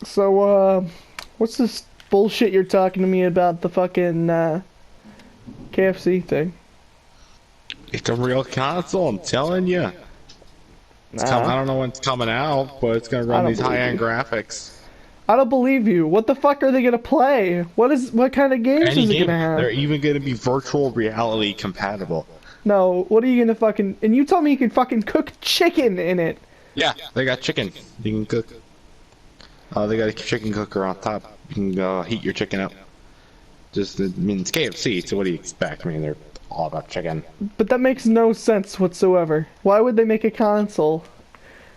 So, what's this bullshit you're talking to me about the fucking, KFC thing? It's a real console, I'm telling you. Nah, I don't know when it's coming out, but it's gonna I run don't these believe high-end you. graphics. I don't believe you. What the fuck are they gonna play? What kind of games Any is it game, gonna have? they're even gonna be virtual reality compatible. No, what are you gonna fucking... And you told me you can fucking cook chicken in it. Yeah, they got chicken. You can cook. They got a chicken cooker on top. You can heat your chicken up. I mean, it's KFC, so what do you expect? I mean, they're all about chicken. But that makes no sense whatsoever. Why would they make a console?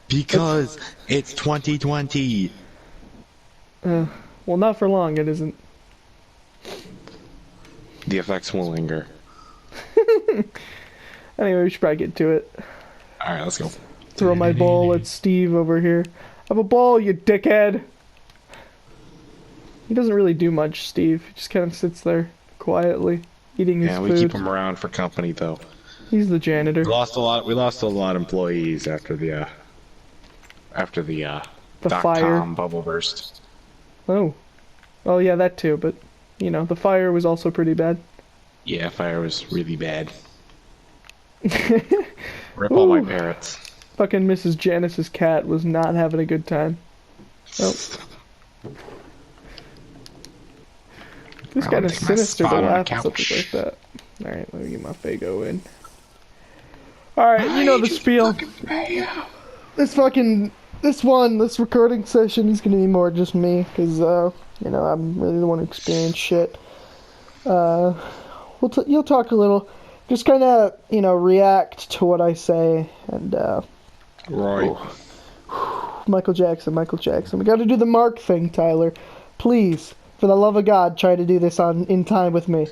That's... Because it's 2020. Uh, well, not for long, it isn't. The effects will linger. Anyway, we should probably get to it. Alright, let's go. Throw my ball at Steve over here. Have a ball, you dickhead! He doesn't really do much, Steve. He just kind of sits there quietly, eating his Yeah, food. we keep him around for company, though. He's the janitor. We lost a lot of employees after the The fire. dot-com bubble burst. Oh. Oh, yeah, that too, but, you know, the fire was also pretty bad. Yeah, fire was really bad. Rip all my Ooh. parrots. Fucking Mrs. Janice's cat was not having a good time. Oh. It's kind of sinister to laugh at something like that. Alright, let me get my Fago in. Alright, you know the spiel. This recording session is gonna be more just me, because, you know, I'm really the one who experienced shit. You'll talk a little, just kind of, you know, react to what I say, and, Right. Michael Jackson. We gotta do the Mark thing, Tyler. Please, for the love of God, try to do this in time with me.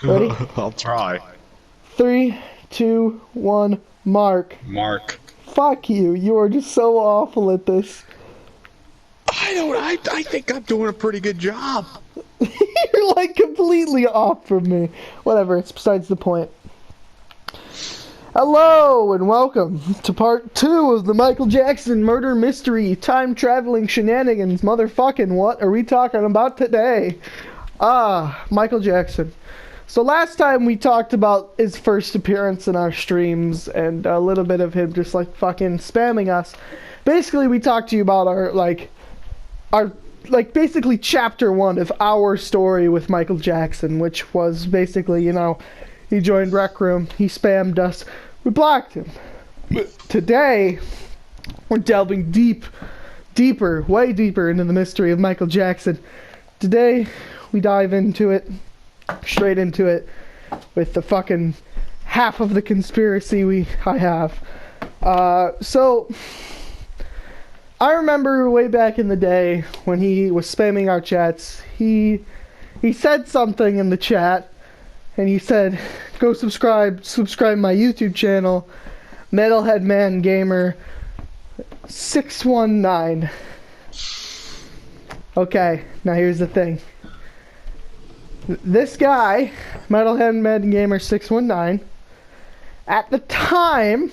Ready? I'll try. 3, 2, 1, Mark. Mark. Fuck you. You are just so awful at this. I think I'm doing a pretty good job. You're like completely off from me. Whatever, it's besides the point. Hello and welcome to part 2 of the Michael Jackson murder mystery time traveling shenanigans. Motherfucking what are we talking about today? Michael Jackson. So last time we talked about his first appearance in our streams and a little bit of him just like fucking spamming us. Basically we talked to you about our basically chapter 1 of our story with Michael Jackson, which was basically, you know, he joined Rec Room, he spammed us, we blocked him. But today, we're delving deeper, way deeper into the mystery of Michael Jackson. Today, we dive into it, straight into it, with the fucking half of the conspiracy I have. So, I remember way back in the day when he was spamming our chats, he said something in the chat, and he said, go subscribe my YouTube channel, Metalhead Man Gamer 619. Okay, now here's the thing. This guy, Metalhead Man Gamer 619, at the time,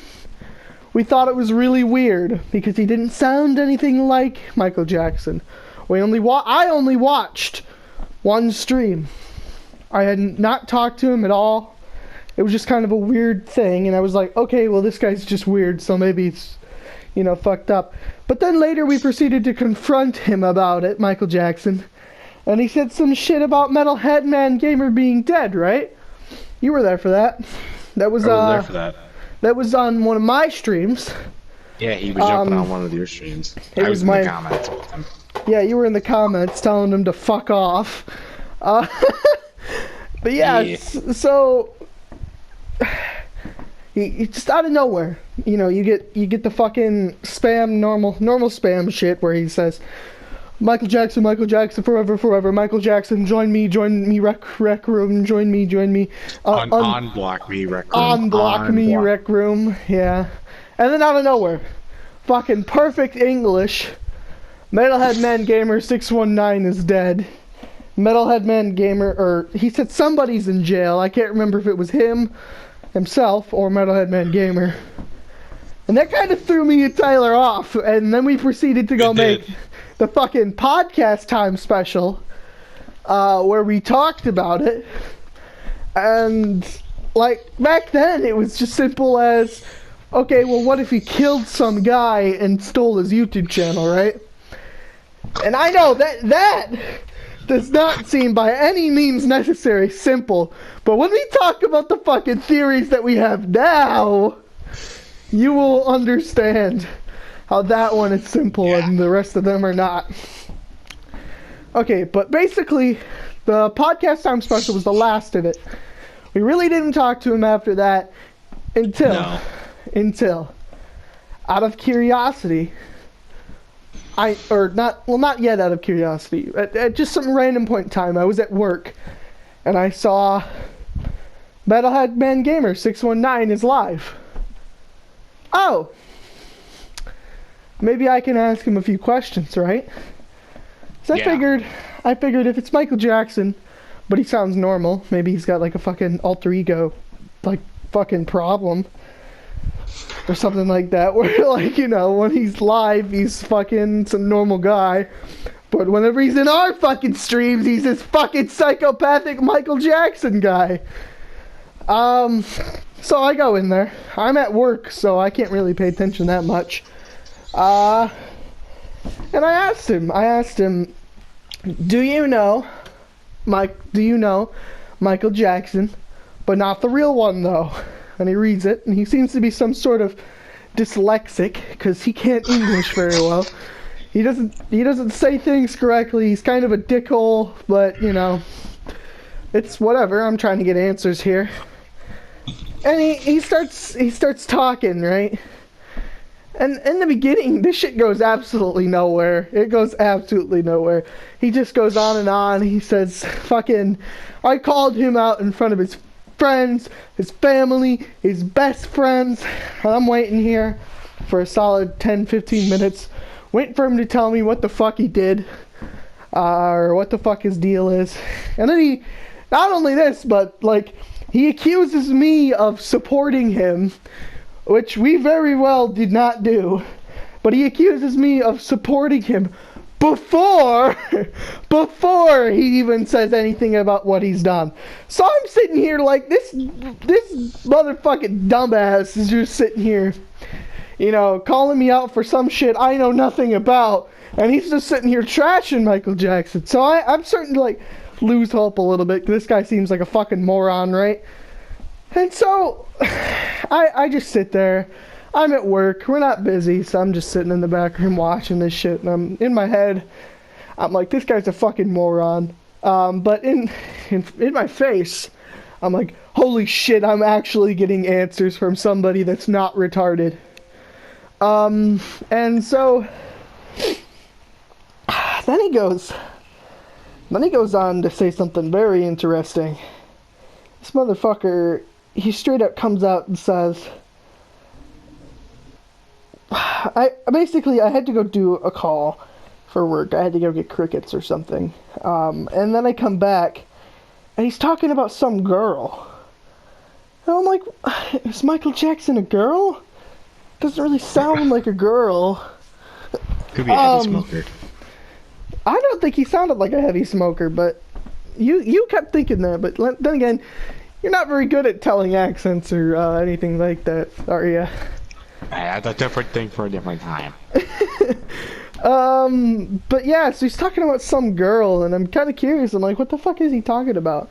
we thought it was really weird because he didn't sound anything like Michael Jackson. I only watched one stream. I had not talked to him at all. It was just kind of a weird thing, and I was like, okay, well, this guy's just weird, so maybe it's, you know, fucked up. But then later we proceeded to confront him about it, Michael Jackson, and he said some shit about Metalhead Man Gamer being dead, right? You were there for that. I was there for that. That was on one of my streams. Yeah, he was jumping on one of your streams. It I was in my the comments with him. Yeah, you were in the comments telling him to fuck off. But yeah. So he just out of nowhere, you know, you get the fucking spam, normal spam shit where he says, Michael Jackson forever, Michael Jackson, join me, rec room, join me. Unblock me, rec room. Unblock me, rec room, yeah. And then out of nowhere, fucking perfect English, Metalhead Man Gamer 619 is dead. Metalhead Man Gamer, or he said somebody's in jail. I can't remember if it was himself or Metalhead Man Gamer. And that kind of threw me and Tyler off. And then we proceeded to go make the fucking podcast time special, where we talked about it. And, like, back then it was just simple as, okay, well, what if he killed some guy and stole his YouTube channel, right? And I know that does not seem by any means necessary simple, but when we talk about the fucking theories that we have now, you will understand how that one is simple and the rest of them are not. Okay, but basically, the podcast time special was the last of it. We really didn't talk to him after that until, out of curiosity, not yet out of curiosity, at just some random point in time, I was at work, and I saw Metalhead Man Gamer 619 is live. Oh! Maybe I can ask him a few questions, right? So I figured if it's Michael Jackson, but he sounds normal, maybe he's got like a fucking alter ego, like fucking problem. Or something like that, where, like, you know, when he's live, he's fucking some normal guy. But whenever he's in our fucking streams, he's this fucking psychopathic Michael Jackson guy. So I go in there. I'm at work, so I can't really pay attention that much. And I asked him, do you know Michael Jackson? But not the real one, though. And he reads it, and he seems to be some sort of dyslexic, because he can't English very well. He doesn't say things correctly. He's kind of a dickhole, but, you know, it's whatever. I'm trying to get answers here. And he starts talking, right? And in the beginning, this shit goes absolutely nowhere. It goes absolutely nowhere. He just goes on and on. He says, fucking, I called him out in front of his friends, his family, his best friends, and I'm waiting here for a solid 10-15 minutes, waiting for him to tell me what the fuck he did, or what the fuck his deal is. And then he, not only this, but like, he accuses me of supporting him, which we very well did not do, but he accuses me of supporting him before he even says anything about what he's done. So I'm sitting here like, this motherfucking dumbass is just sitting here, you know, calling me out for some shit I know nothing about, and he's just sitting here trashing Michael Jackson. So I'm starting to like lose hope a little bit. This guy seems like a fucking moron, right? And so I just sit there. I'm at work, we're not busy, so I'm just sitting in the back room watching this shit, and I'm in my head, I'm like, this guy's a fucking moron. But in my face, I'm like, holy shit, I'm actually getting answers from somebody that's not retarded. And so then he goes on to say something very interesting. This motherfucker, he straight up comes out and says, I had to go do a call for work. I had to go get crickets or something. And then I come back, and he's talking about some girl. And I'm like, is Michael Jackson a girl? Doesn't really sound like a girl. Could be a heavy smoker. I don't think he sounded like a heavy smoker, but you kept thinking that. But then again, you're not very good at telling accents or anything like that, are you? That's a different thing for a different time. But yeah, so he's talking about some girl, and I'm kind of curious. I'm like, what the fuck is he talking about?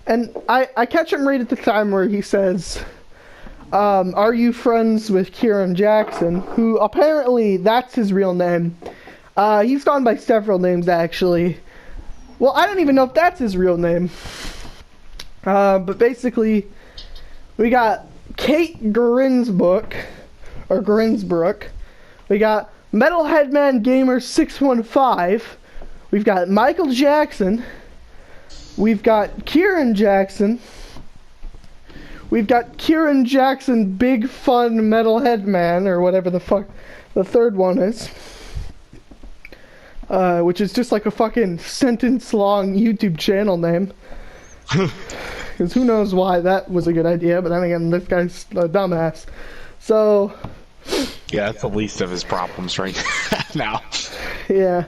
And I catch him right at the time where he says, are you friends with Kieran Jackson? Who apparently, that's his real name. He's gone by several names, actually. Well, I don't even know if that's his real name. But basically, we got Kate Grinsbrook. We got Metalhead Man Gamer 615. We've got Michael Jackson. We've got Kieran Jackson. We've got Kieran Jackson Big Fun Metalhead Man, or whatever the fuck the third one is. Which is just like a fucking sentence-long YouTube channel name. Because who knows why that was a good idea, but then again, this guy's a dumbass. So, Yeah, that's the least of his problems right now. Yeah.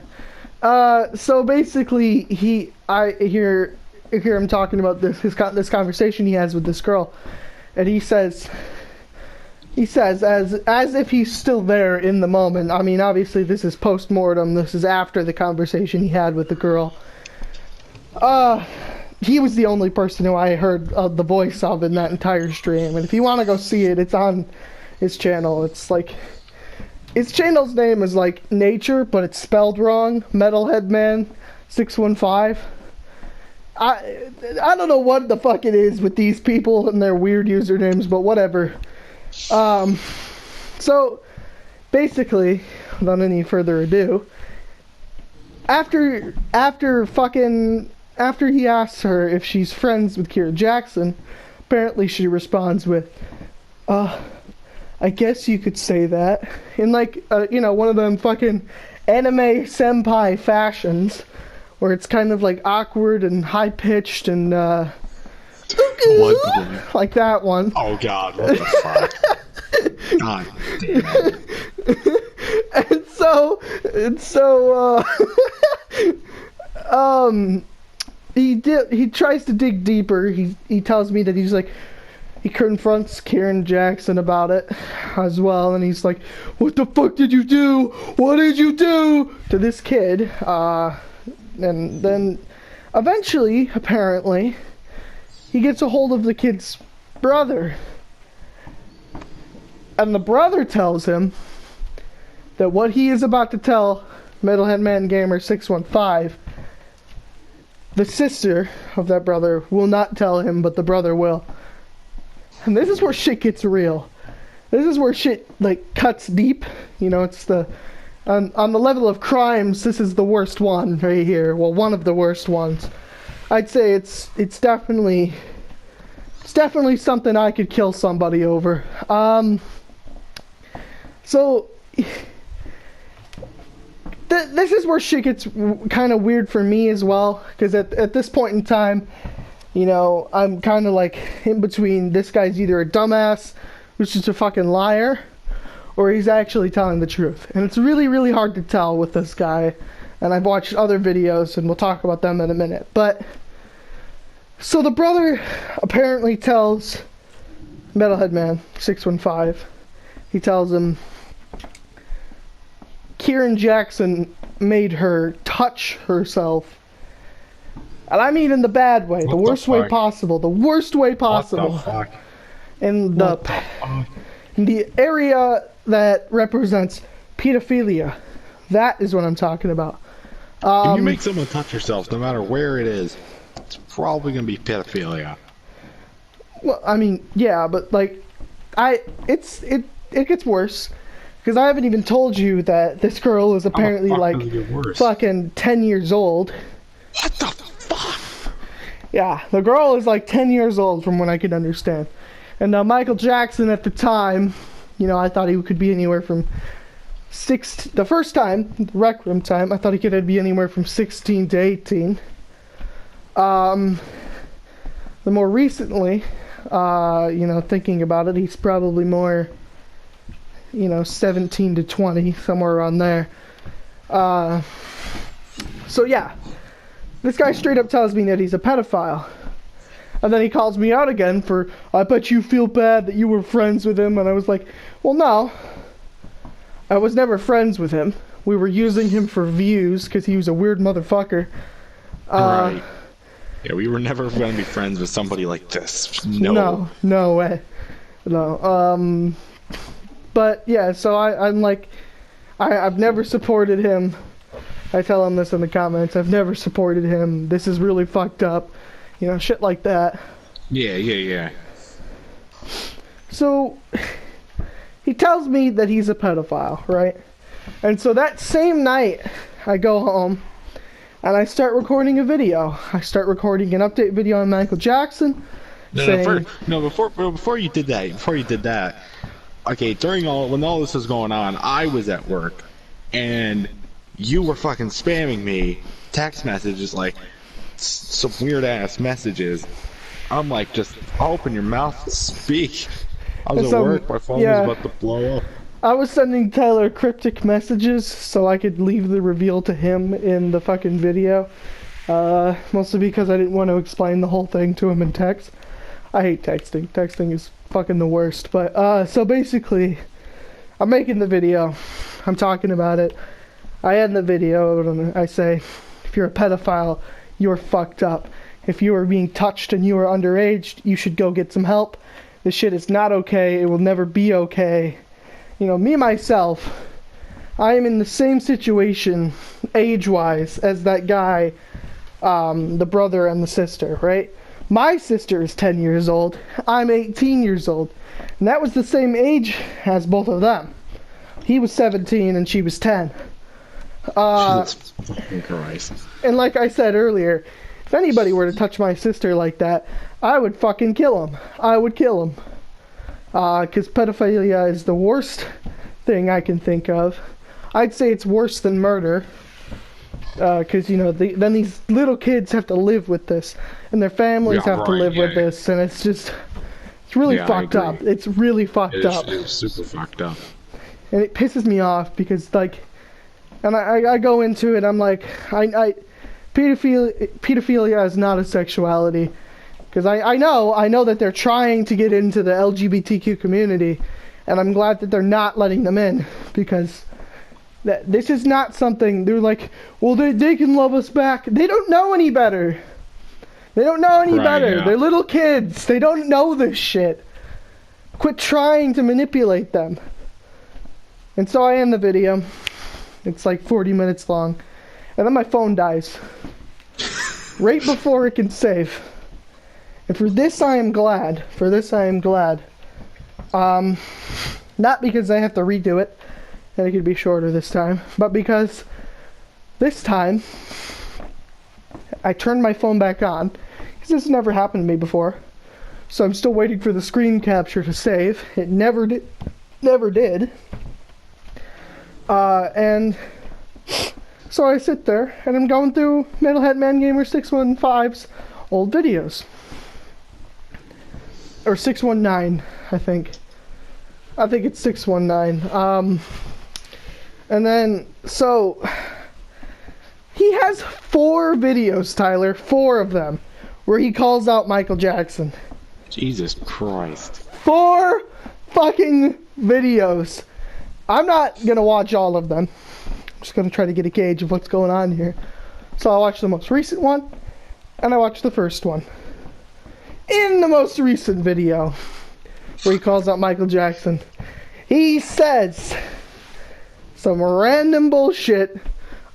So basically, I hear him talking about this conversation he has with this girl, and he says as if he's still there in the moment. I mean, obviously this is post-mortem. This is after the conversation he had with the girl. He was the only person who I heard the voice of in that entire stream. And if you want to go see it, it's on his channel. It's like, his channel's name is like Nature, but it's spelled wrong. Metalhead Man 615. I don't know what the fuck it is with these people and their weird usernames, but whatever. So basically, without any further ado, after he asks her if she's friends with Kira Jackson, apparently she responds with, I guess you could say that, in like, one of them fucking anime senpai fashions, where it's kind of like awkward and high pitched and like that one. Oh god, what the fuck? God damn it. He tries to dig deeper. He tells me that he confronts Karen Jackson about it as well, and he's like, what the fuck did you do? What did you do to this kid? And then eventually, apparently, he gets a hold of the kid's brother. And the brother tells him that what he is about to tell Metalhead Man Gamer 615, the sister of that brother will not tell him, but the brother will. And this is where shit gets real. This is where shit, like, cuts deep. It's the... On the level of crimes, this is the worst one right here. Well, one of the worst ones. I'd say it's definitely something I could kill somebody over. So this is where shit gets kind of weird for me as well, because at this point in time, I'm kind of like in between. This guy's either a dumbass, who's just a fucking liar, or he's actually telling the truth. And it's really, really hard to tell with this guy. And I've watched other videos, and we'll talk about them in a minute. But so the brother apparently tells Metalhead Man 615, he tells him Kieran Jackson made her touch herself. And I mean in the bad way, the worst way possible. The worst way possible. What the fuck? In the area that represents pedophilia. That is what I'm talking about. If you make someone touch herself, no matter where it is, it's probably gonna be pedophilia. Well, I mean, yeah, but like, it gets worse. Because I haven't even told you that this girl is apparently like fucking 10 years old. What the fuck? Yeah, the girl is like 10 years old from what I could understand. And Michael Jackson at the time, I thought he could be anywhere from the first time, the Rec Room time, I thought he could be anywhere from 16 to 18. The more recently, thinking about it, he's probably more, 17 to 20, somewhere around there. So yeah, this guy straight up tells me that he's a pedophile. And then he calls me out again for, I bet you feel bad that you were friends with him. And I was like, well, no. I was never friends with him. We were using him for views because he was a weird motherfucker. Right. Yeah, we were never going to be friends with somebody like this. No way. No. But yeah, so I'm like, I've never supported him. I tell him this in the comments. I've never supported him. This is really fucked up. Shit like that. Yeah. So, he tells me that he's a pedophile, right? And so that same night, I go home, and I start recording a video. I start recording an update video on Michael Jackson. Before you did that, okay, when all this was going on, I was at work, and you were fucking spamming me text messages like some weird ass messages. I'm like, just open your mouth and speak. I was at work, my phone was about to blow up. I was sending Tyler cryptic messages so I could leave the reveal to him in the fucking video. Mostly because I didn't want to explain the whole thing to him in text. I hate texting. Texting is fucking the worst. But, so basically, I'm making the video. I'm talking about it. I end the video and I say, if you're a pedophile, you're fucked up. If you are being touched and you are underage, you should go get some help. This shit is not okay. It will never be okay. You know, me, myself, I am in the same situation, age-wise, as that guy, the brother and the sister, right? My sister is 10 years old. I'm 18 years old. And that was the same age as both of them. He was 17 and she was 10. Jesus fucking Christ. And like I said earlier, if anybody were to touch my sister like that, I would fucking kill him. I would kill him. Because pedophilia is the worst thing I can think of. I'd say it's worse than murder. Because, you know, then these little kids have to live with this. And their families have to live with this. And it's just, it's really fucked up. It's really fucked up. It's super fucked up. And it pisses me off because, like, and I go into it, I'm like, pedophilia is not a sexuality. Because I know that they're trying to get into the LGBTQ community, and I'm glad that they're not letting them in, because this is not something, they're like, well, they can love us back. They don't know any better. They don't know any better. Yeah. They're little kids. They don't know this shit. Quit trying to manipulate them. And so I end the video. It's like 40 minutes long. And then my phone dies. Right before it can save. And for this I am glad. For this I am glad. Not because I have to redo it, and it could be shorter this time, but because this time I turned my phone back on, because this has never happened to me before. So I'm still waiting for the screen capture to save. It never did. Never did. And so I sit there and I'm going through Metalhead Man Gamer 615's old videos. Or 619, I think. I think it's 619. And then, so, he has 4 videos, Tyler, 4 of them, where he calls out Michael Jackson. Jesus Christ. 4 fucking videos. I'm not gonna watch all of them. I'm just gonna try to get a gauge of what's going on here. So I watched the most recent one, and I watched the first one. In the most recent video, where he calls out Michael Jackson, he says some random bullshit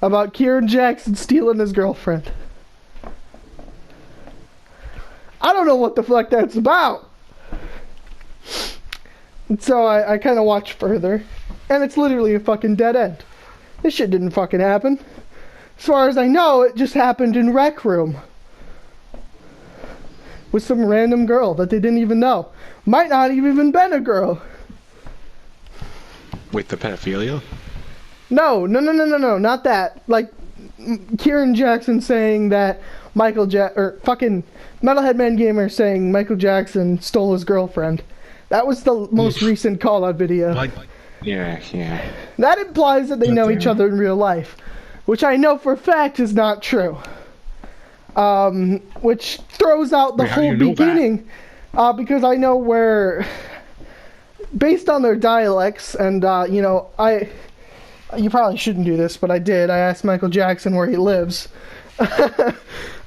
about Kieran Jackson stealing his girlfriend. I don't know what the fuck that's about. And so I kind of watched further, and it's literally a fucking dead end. This shit didn't fucking happen. As far as I know, it just happened in Rec Room. With some random girl that they didn't even know. Might not have even been a girl. With the pedophilia? No, not that. Like, Kieran Jackson saying that or fucking Metalhead Man Gamer saying Michael Jackson stole his girlfriend. That was the most recent call-out video. Yeah. That implies that they know each other in real life, which I know for a fact is not true. Which throws out the whole beginning, because I know where, based on their dialects, and, you know, you probably shouldn't do this, but I did. I asked Michael Jackson where he lives.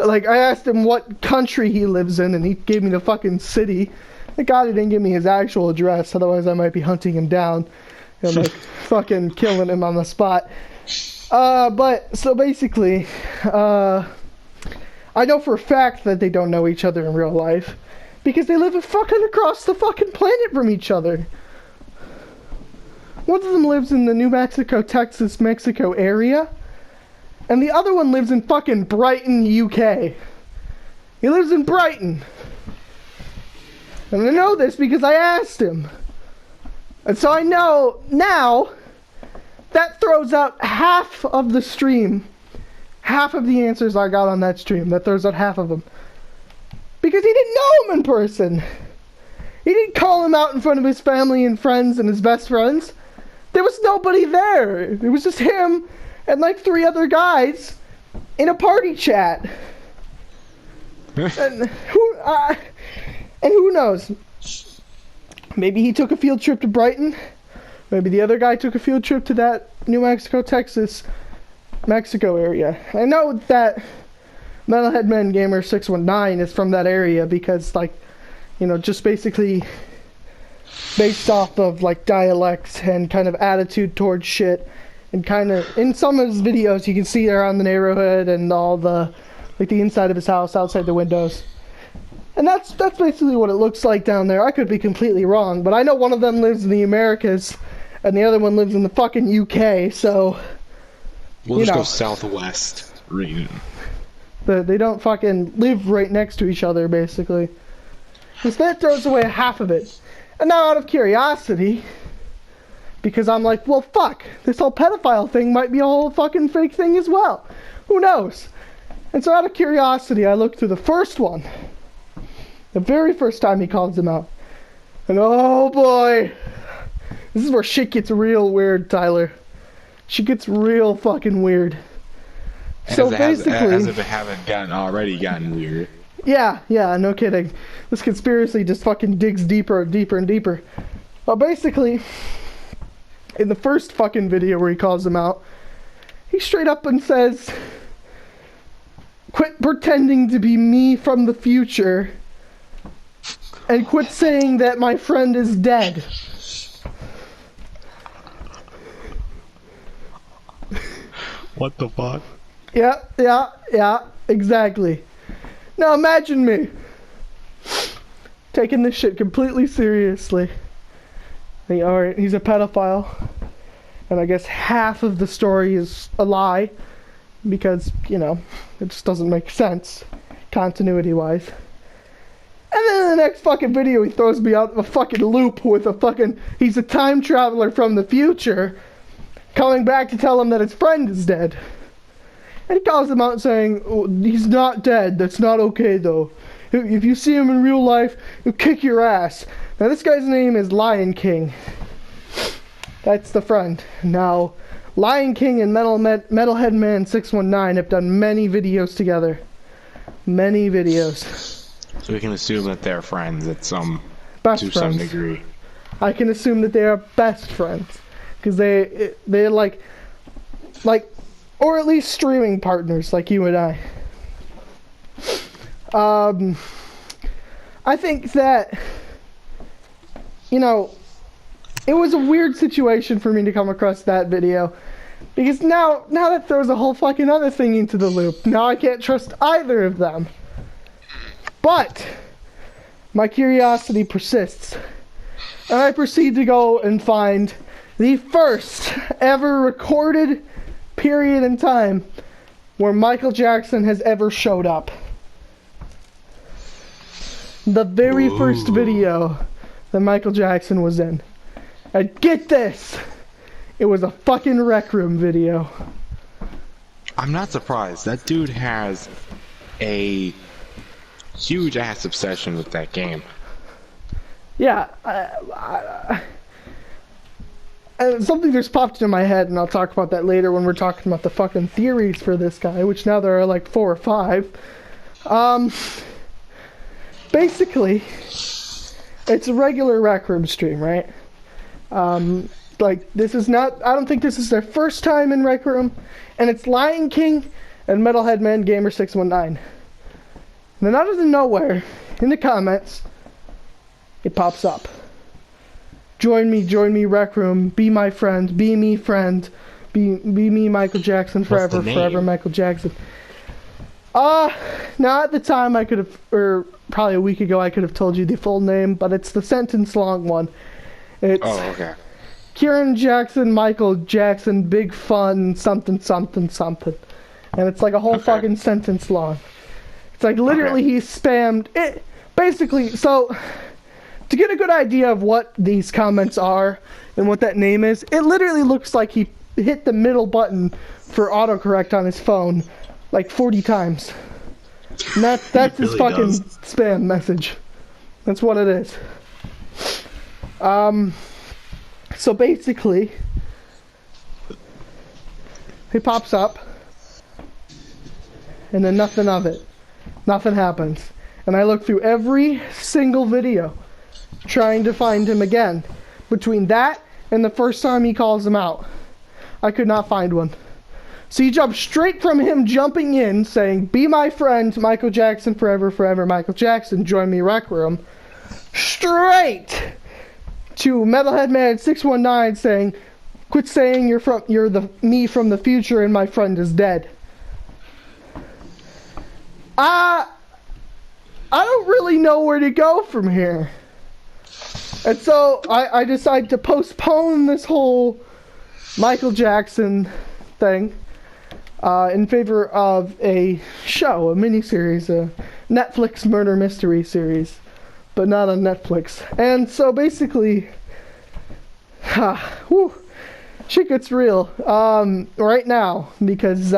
Like, I asked him what country he lives in, and he gave me the fucking city. Thank God he didn't give me his actual address, otherwise I might be hunting him down and, like, fucking killing him on the spot. But, so basically, I know for a fact that they don't know each other in real life, because they live fucking across the fucking planet from each other. One of them lives in the New Mexico, Texas, Mexico area, and the other one lives in fucking Brighton, UK. He lives in Brighton. And I know this because I asked him. And so I know now that throws out half of the stream. Half of the answers I got on that stream. That throws out half of them. Because he didn't know him in person. He didn't call him out in front of his family and friends and his best friends. There was nobody there. It was just him and like 3 other guys in a party chat. And who knows? Maybe he took a field trip to Brighton. Maybe the other guy took a field trip to that New Mexico, Texas, Mexico area. I know that Metalhead Man Gamer 619 is from that area because, like, you know, just basically based off of like dialects and kind of attitude towards shit, and kind of in some of his videos you can see around the neighborhood and all the like the inside of his house, outside the windows. And that's basically what it looks like down there. I could be completely wrong, but I know one of them lives in the Americas and the other one lives in the fucking UK, so we'll just go southwest region. They don't fucking live right next to each other, basically. Because that throws away half of it. And now, out of curiosity, because I'm like, well, fuck, this whole pedophile thing might be a whole fucking fake thing as well. Who knows? And so out of curiosity, I looked through the first one. The very first time he calls him out. And oh boy, this is where shit gets real weird, Tyler. Shit gets real fucking weird. So basically, as if it haven't gotten weird. Yeah, no kidding. This conspiracy just fucking digs deeper and deeper and deeper. Well, basically, in the first fucking video where he calls him out, he straight up and says, quit pretending to be me from the future and quit saying that my friend is dead. What the fuck? Yeah, exactly. Now imagine me taking this shit completely seriously. Alright, he's a pedophile. And I guess half of the story is a lie. Because, you know, it just doesn't make sense, continuity-wise. And then in the next fucking video he throws me out of a fucking loop with a fucking... He's a time traveler from the future coming back to tell him that his friend is dead. And he calls him out saying, oh, he's not dead, that's not okay though. If you see him in real life, he'll kick your ass. Now this guy's name is Lion King. That's the friend. Now, Lion King and Metalhead Man 619 have done many videos together. Many videos. So we can assume that they're friends at some degree. I can assume that they are best friends. Because they're like, or at least streaming partners like you and I. I think that, you know, it was a weird situation for me to come across that video. Because now that throws a whole fucking other thing into the loop. Now I can't trust either of them. But my curiosity persists. And I proceed to go and find the first ever recorded period in time where Michael Jackson has ever showed up. The very first video that Michael Jackson was in. And get this! It was a fucking Rec Room video. I'm not surprised. That dude has a huge ass obsession with that game. Yeah, something just popped into my head, and I'll talk about that later when we're talking about the fucking theories for this guy, which now there are like 4 or 5. Basically, it's a regular Rec Room stream, right? Like, this is not, I don't think this is their first time in Rec Room, and it's Lion King and Metalhead Man Gamer 619. And then out of the nowhere, in the comments, it pops up. Join me, Rec Room, be my friend, be me friend, be me Michael Jackson forever, forever Michael Jackson. Now at the time I could have, or probably a week ago I could have told you the full name, but it's the sentence long one. It's Kieran Jackson, Michael Jackson, Big Fun, something, something, something. And it's like a whole fucking sentence long. It's like literally he spammed it. Basically, so to get a good idea of what these comments are and what that name is, it literally looks like he hit the middle button for autocorrect on his phone like 40 times. And that's his really fucking spam message. That's what it is. So basically, he pops up, and then nothing of it. Nothing happens. And I look through every single video trying to find him again. Between that and the first time he calls him out, I could not find one. So you jump straight from him jumping in, saying, "Be my friend, Michael Jackson, forever, forever, Michael Jackson, join me, Rec Room," straight to Metalhead Man 619 saying, "Quit saying you're the me from the future and my friend is dead." I don't really know where to go from here. And so I decided to postpone this whole Michael Jackson thing in favor of a show, a miniseries, a Netflix murder mystery series, but not on Netflix. And so basically, shit gets real right now, because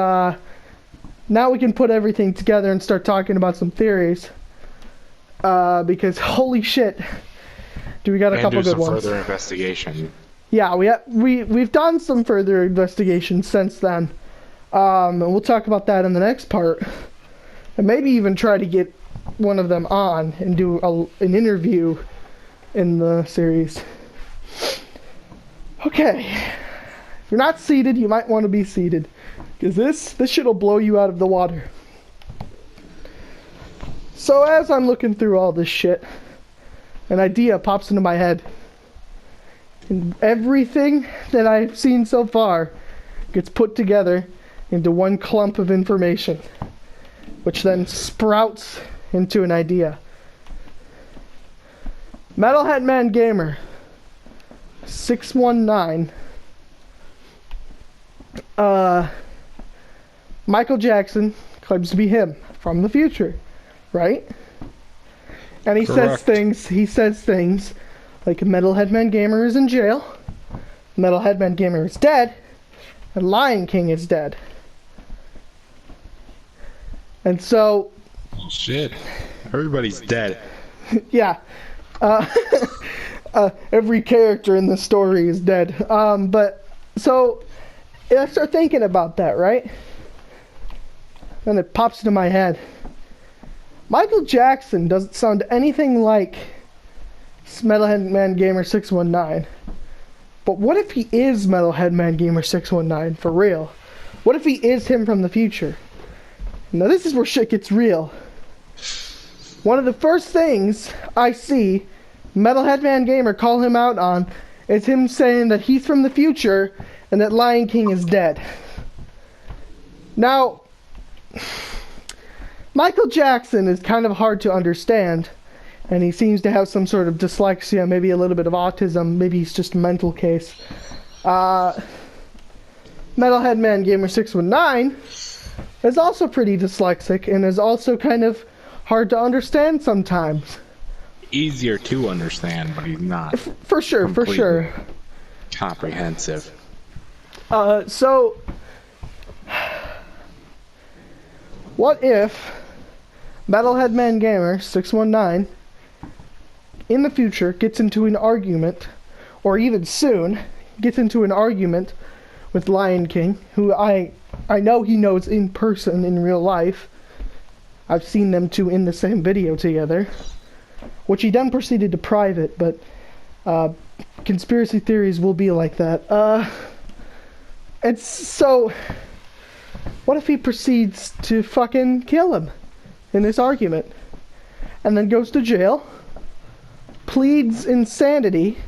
now we can put everything together and start talking about some theories. Because holy shit, do we got a couple good ones. And do some further investigation. Yeah, we've done some further investigation since then. And we'll talk about that in the next part. And maybe even try to get one of them on and do an interview in the series. Okay. If you're not seated, you might want to be seated. Because this shit'll blow you out of the water. So as I'm looking through all this shit, an idea pops into my head. And everything that I've seen so far gets put together into one clump of information, which then sprouts into an idea. Metalhead Man Gamer 619, Michael Jackson claims to be him from the future, right? And he Correct. says things like Metalhead Man Gamer is in jail, Metalhead Man Gamer is dead, and Lion King is dead. And so... Shit. Everybody's dead. Yeah. Every character in the story is dead. But, so, I start thinking about that, right? And it pops into my head. Michael Jackson doesn't sound anything like Metalhead Man Gamer 619. But what if he is Metalhead Man Gamer 619 for real? What if he is him from the future? Now this is where shit gets real. One of the first things I see Metalhead Man Gamer call him out on is him saying that he's from the future and that Lion King is dead. Now, Michael Jackson is kind of hard to understand, and he seems to have some sort of dyslexia, maybe a little bit of autism, maybe he's just a mental case. Metalhead Man Gamer 619 is also pretty dyslexic and is also kind of hard to understand sometimes. Easier to understand, but he's not. For sure. Comprehensive. So, what if Metalhead Man Gamer 619 in the future gets into an argument, or even soon gets into an argument with Lion King, who I know he knows in person in real life. I've seen them two in the same video together, which he then proceeded to private, but conspiracy theories will be like that. It's so, what if he proceeds to fucking kill him in this argument, and then goes to jail, pleads insanity,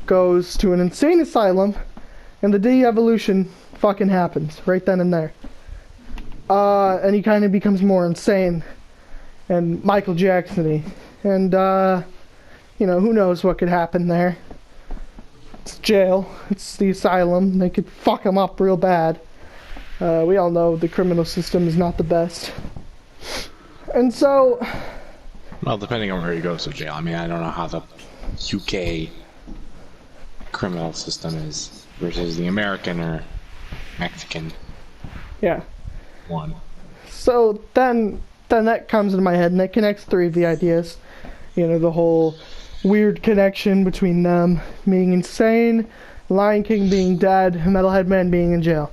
goes to an insane asylum, and the de-evolution fucking happens right then and there. And he kind of becomes more insane and Michael Jackson-y. And, who knows what could happen there. It's jail. It's the asylum. They could fuck him up real bad. We all know the criminal system is not the best. And so... Well, depending on where he goes to jail. I mean, I don't know how the UK criminal system is versus the American or Mexican one. So then that comes into my head, and that connects three of the ideas. The whole weird connection between them being insane, Lion King being dead, Metalhead Man being in jail.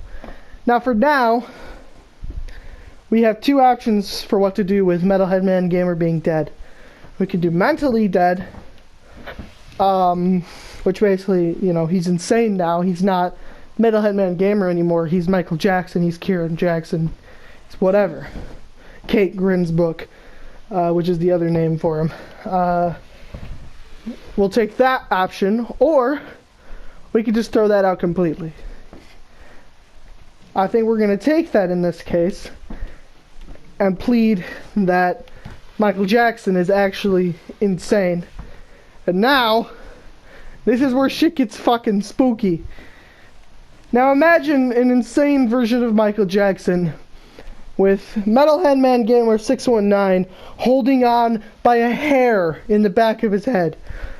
Now, for now, we have two options for what to do with Metalhead Man Gamer being dead. We could do mentally dead, which basically, you know, he's insane now. He's not Metalhead Man Gamer anymore. He's Michael Jackson. He's Kieran Jackson. It's whatever. Kate Grin's book, which is the other name for him. We'll take that option, or we could just throw that out completely. I think we're going to take that in this case and plead that Michael Jackson is actually insane. And now, this is where shit gets fucking spooky. Now imagine an insane version of Michael Jackson with Metalhead Man Gamer 619 holding on by a hair in the back of his head.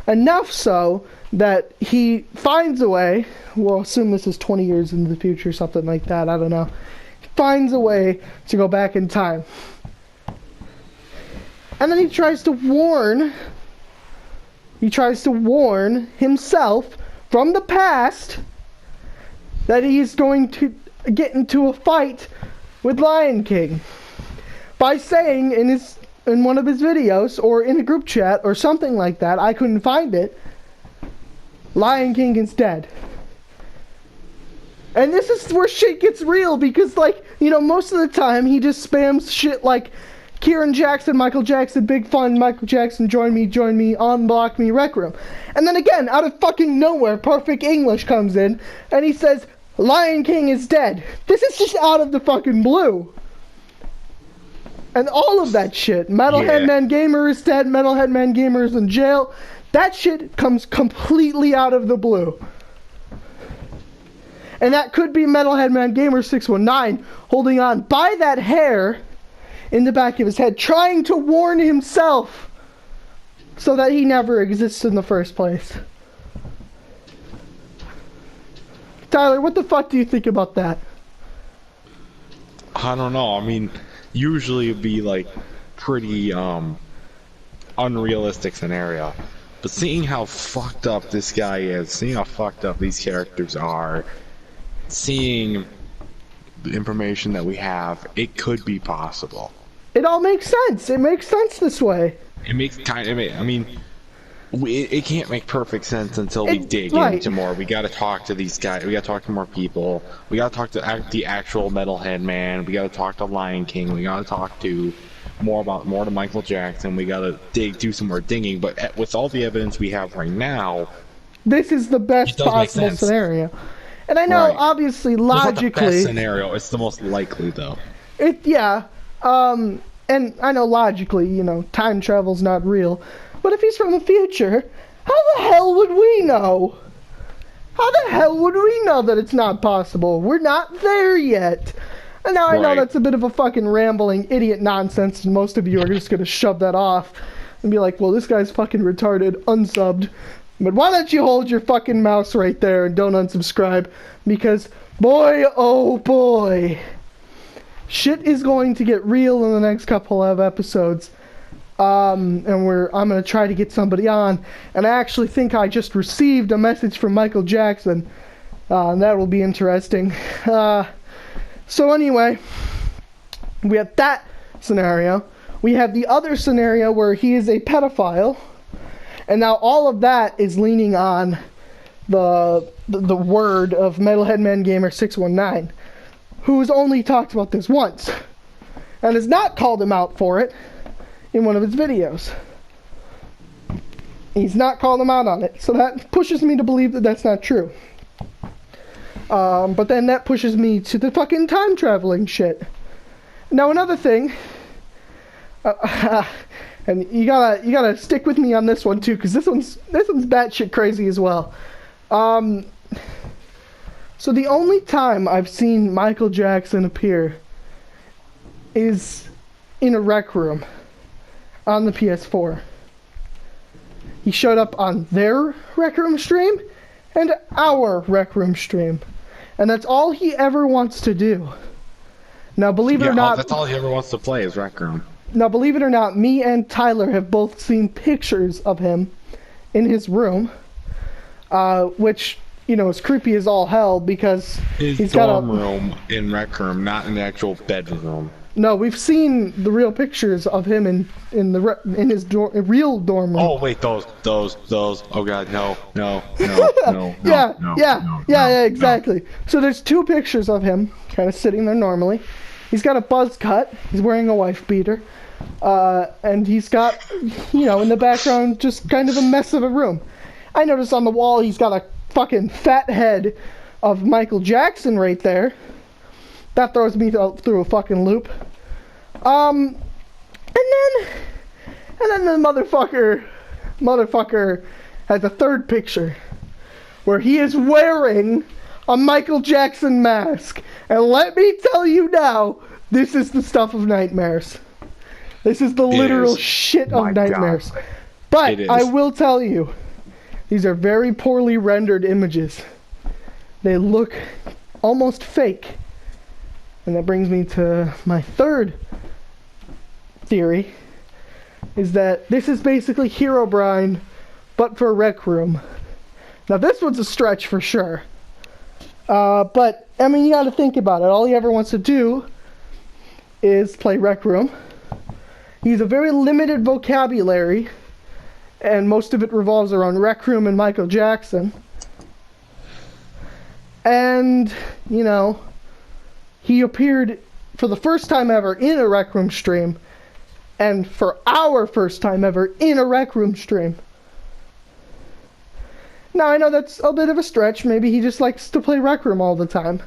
Enough so that he finds a way, we'll assume this is 20 years into the future, something like that, I don't know. He finds a way to go back in time. And then he tries to warn himself from the past that he's going to get into a fight with Lion King by saying in one of his videos or in a group chat or something like that, I couldn't find it, Lion King is dead. And this is where shit gets real because, like, you know, most of the time he just spams shit like Kieran Jackson, Michael Jackson, big fun, Michael Jackson, join me, unblock me, Rec Room. And then again, out of fucking nowhere, Perfect English comes in and he says, Lion King is dead. This is just out of the fucking blue. And all of that shit, Metalhead Man Gamer is dead, Metalhead Man Gamer is in jail, that shit comes completely out of the blue. And that could be Metalhead Man Gamer 619 holding on by that hair in the back of his head, trying to warn himself so that he never exists in the first place. Tyler, what the fuck do you think about that? I don't know. I mean, usually it'd be like pretty unrealistic scenario. But seeing how fucked up this guy is, seeing how fucked up these characters are, seeing the information that we have, it could be possible. It all makes sense. It makes sense this way. It makes kind of, I mean, it can't make perfect sense until we dig right. into more. We got to talk to these guys. We got to talk to more people. We got to talk to the actual Metalhead Man. We got to talk to Lion King. We got to talk to more to Michael Jackson. We got to do some more digging. But with all the evidence we have right now, this is the best possible scenario. And I know, obviously, logically, it's not the best scenario. It's the most likely, though. And I know logically, you know, time travel's not real. But if he's from the future, how the hell would we know? How the hell would we know that it's not possible? We're not there yet. And now I know that's a bit of a fucking rambling idiot nonsense, and most of you are just gonna shove that off and be like, well, this guy's fucking retarded, unsubbed. But why don't you hold your fucking mouse right there and don't unsubscribe? Because, boy, oh boy, shit is going to get real in the next couple of episodes. And I'm gonna try to get somebody on, and I actually think I just received a message from Michael Jackson, and that will be interesting. So anyway, we have that scenario. We have the other scenario where he is a pedophile, and now all of that is leaning on the word of Metalhead Man Gamer 619, who's only talked about this once, and has not called him out for it in one of his videos. He's not called him out on it, so that pushes me to believe that that's not true. But then that pushes me to the fucking time traveling shit. Now another thing, and you gotta stick with me on this one too, because this one's batshit crazy as well. So the only time I've seen Michael Jackson appear is in a Rec Room on the PS4. He showed up on their Rec Room stream and our Rec Room stream. And that's all he ever wants to do. Now, believe it or not... that's all he ever wants to play is Rec Room. Now, believe it or not, me and Tyler have both seen pictures of him in his room, which you know, is creepy as all hell because His he's got dorm a... room in Rec Room, not in the actual bedroom. No, we've seen the real pictures of him in his real dorm room. Oh wait, those. Oh god, no. Yeah, exactly. So there's two pictures of him kind of sitting there normally. He's got a buzz cut. He's wearing a wife beater. And he's got, you know, in the background, just kind of a mess of a room. I noticed on the wall he's got a fucking fat head of Michael Jackson right there. That throws me through a fucking loop. And then the motherfucker has a third picture where he is wearing a Michael Jackson mask. And let me tell you now, this is the stuff of nightmares. This is the literal shit of nightmares. God. But I will tell you, these are very poorly rendered images. They look almost fake. And that brings me to my third theory, is that this is basically Herobrine, but for Rec Room. Now this one's a stretch for sure. But, I mean, you gotta think about it. All he ever wants to do is play Rec Room. He's a very limited vocabulary, and most of it revolves around Rec Room and Michael Jackson. And, you know, he appeared for the first time ever in a Rec Room stream, and for our first time ever in a Rec Room stream. Now, I know that's a bit of a stretch. Maybe he just likes to play Rec Room all the time.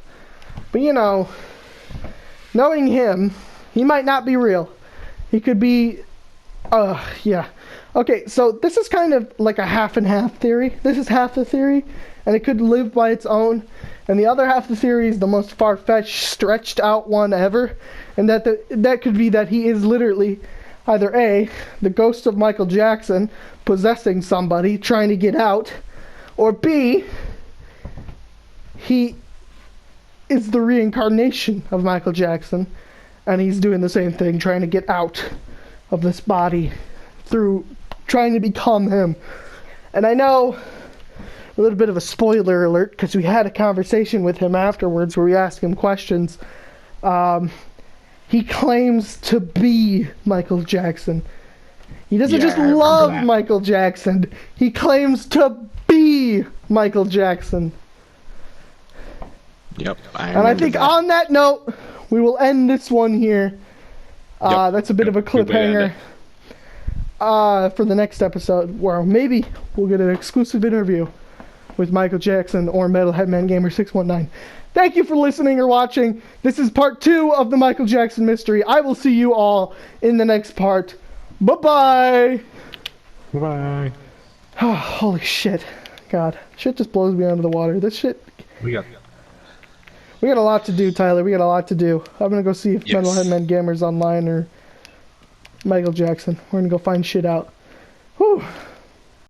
But, you know, knowing him, he might not be real. He could be, yeah. Okay, so this is kind of like a half and half theory. This is half the theory, and it could live by its own. And the other half of the theory is the most far-fetched, stretched out one ever. And that could be that he is literally either A, the ghost of Michael Jackson possessing somebody, trying to get out, or B, he is the reincarnation of Michael Jackson, and he's doing the same thing, trying to get out of this body through trying to become him. And I know, a little bit of a spoiler alert, because we had a conversation with him afterwards where we asked him questions. He claims to be Michael Jackson. He doesn't just love Michael Jackson. He claims to be Michael Jackson. Yep, and I think on that note, we will end this one here. That's a bit of a cliffhanger for the next episode, where maybe we'll get an exclusive interview with Michael Jackson or Metalhead Man Gamer 619. Thank you for listening or watching. This is part 2 of the Michael Jackson mystery. I will see you all in the next part. Bye-bye. Bye. Oh, holy shit. God. Shit just blows me under the water. This shit... We got a lot to do, Tyler. We got a lot to do. I'm gonna go see if Metalhead Man Gamer's online or Michael Jackson. We're gonna go find shit out. Whew.